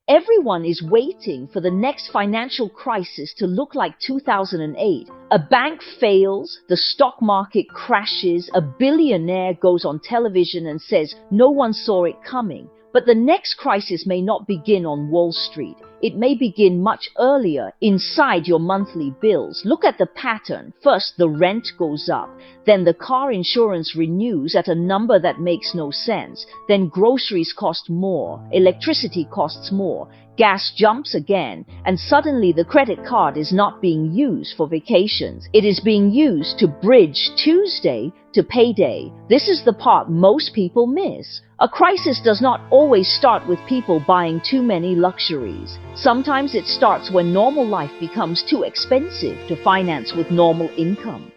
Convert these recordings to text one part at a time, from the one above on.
Everyone is waiting for the next financial crisis to look like 2008. A bank fails, the stock market crashes, a billionaire goes on television and says no one saw it coming. But the next crisis may not begin on Wall Street. It may begin much earlier, inside your monthly bills. Look at the pattern. First, the rent goes up. Then the car insurance renews at a number that makes no sense. Then groceries cost more. Electricity costs more. Gas jumps again. And suddenly the credit card is not being used for vacations. It is being used to bridge Tuesday to payday. This is the part most people miss. A crisis does not always start with people buying too many luxuries. Sometimes it starts when normal life becomes too expensive to finance with normal income.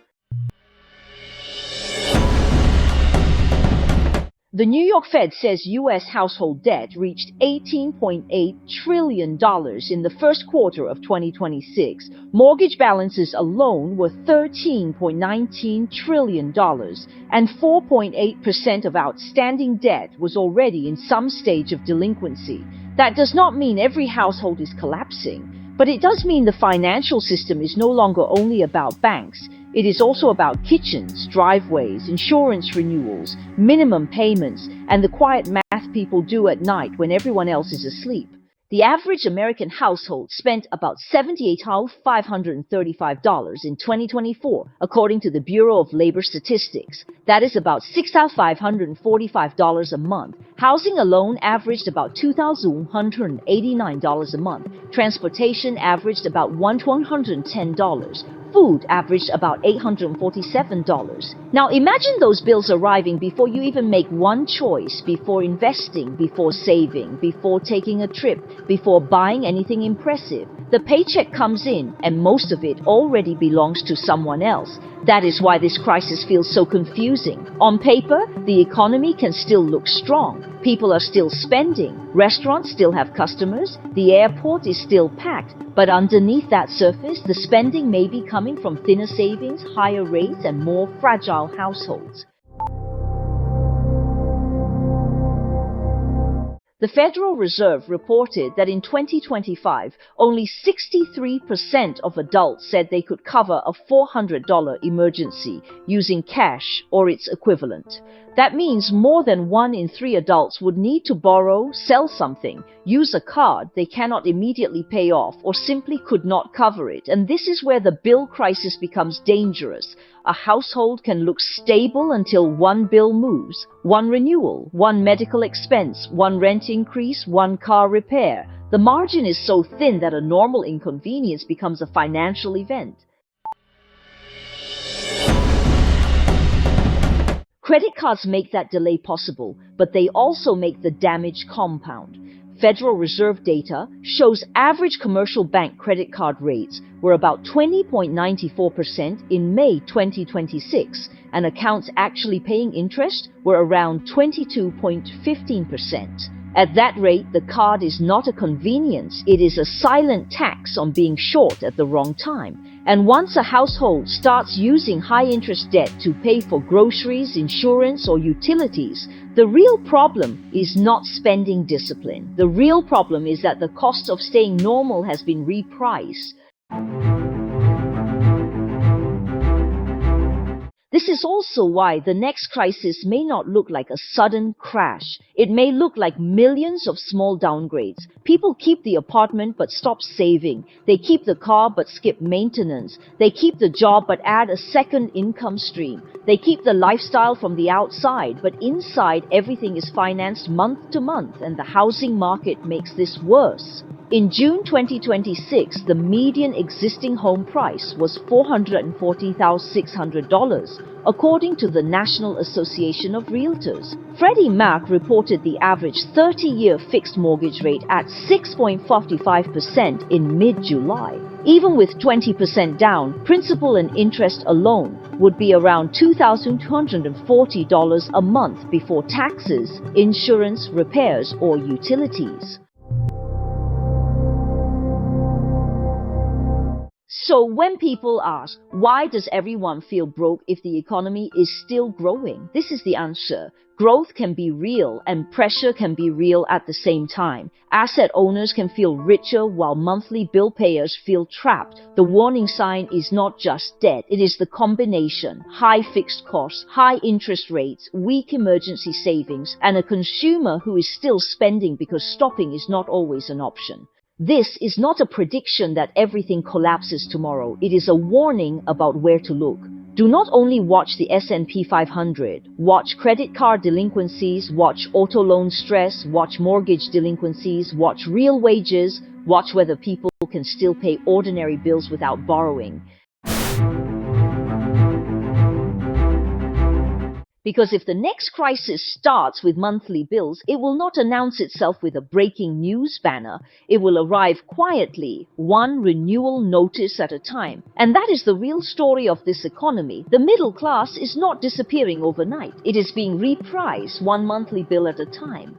The New York Fed says U.S. household debt reached $18.8 trillion in the first quarter of 2026. Mortgage balances alone were $13.19 trillion, and 4.8% of outstanding debt was already in some stage of delinquency. That does not mean every household is collapsing, but it does mean the financial system is no longer only about banks. It is also about kitchens, driveways, insurance renewals, minimum payments, and the quiet math people do at night when everyone else is asleep. The average American household spent about $78,535 in 2024, according to the Bureau of Labor Statistics. That is about $6,545 a month. Housing alone averaged about $2,189 a month. Transportation averaged about $110. Food averaged about $847. Now imagine those bills arriving before you even make one choice, before investing, before saving, before taking a trip, before buying anything impressive. The paycheck comes in, and most of it already belongs to someone else. That is why this crisis feels so confusing. On paper, the economy can still look strong. People are still spending. Restaurants still have customers. The airport is still packed. But underneath that surface, the spending may be coming from thinner savings, higher rates, and more fragile households. The Federal Reserve reported that in 2025, only 63% of adults said they could cover a $400 emergency using cash or its equivalent. That means more than 1 in 3 adults would need to borrow, sell something, use a card they cannot immediately pay off, or simply could not cover it. And this is where the bill crisis becomes dangerous. A household can look stable until one bill moves, one renewal, one medical expense, one rent increase, one car repair. The margin is so thin that a normal inconvenience becomes a financial event. Credit cards make that delay possible, but they also make the damage compound. Federal Reserve data shows average commercial bank credit card rates were about 20.94% in May 2026, and accounts actually paying interest were around 22.15%. At that rate, the card is not a convenience, it is a silent tax on being short at the wrong time. And once a household starts using high-interest debt to pay for groceries, insurance, or utilities, the real problem is not spending discipline. The real problem is that the cost of staying normal has been repriced. This is also why the next crisis may not look like a sudden crash. It may look like millions of small downgrades. People keep the apartment but stop saving. They keep the car but skip maintenance. They keep the job but add a second income stream. They keep the lifestyle from the outside, but inside everything is financed month to month, and the housing market makes this worse. In June 2026, the median existing home price was $440,600, according to the National Association of Realtors. Freddie Mac reported the average 30-year fixed mortgage rate at 6.45% in mid-July. Even with 20% down, principal and interest alone would be around $2,240 a month before taxes, insurance, repairs, or utilities. So when people ask, why does everyone feel broke if the economy is still growing? This is the answer. Growth can be real and pressure can be real at the same time. Asset owners can feel richer while monthly bill payers feel trapped. The warning sign is not just debt, it is the combination: high fixed costs, high interest rates, weak emergency savings, and a consumer who is still spending because stopping is not always an option. This is not a prediction that everything collapses tomorrow. It is a warning about where to look. Do not only watch the S&P 500. Watch credit card delinquencies, watch auto loan stress, watch mortgage delinquencies, watch real wages, watch whether people can still pay ordinary bills without borrowing. Because if the next crisis starts with monthly bills, it will not announce itself with a breaking news banner. It will arrive quietly, one renewal notice at a time. And that is the real story of this economy. The middle class is not disappearing overnight. It is being repriced, one monthly bill at a time.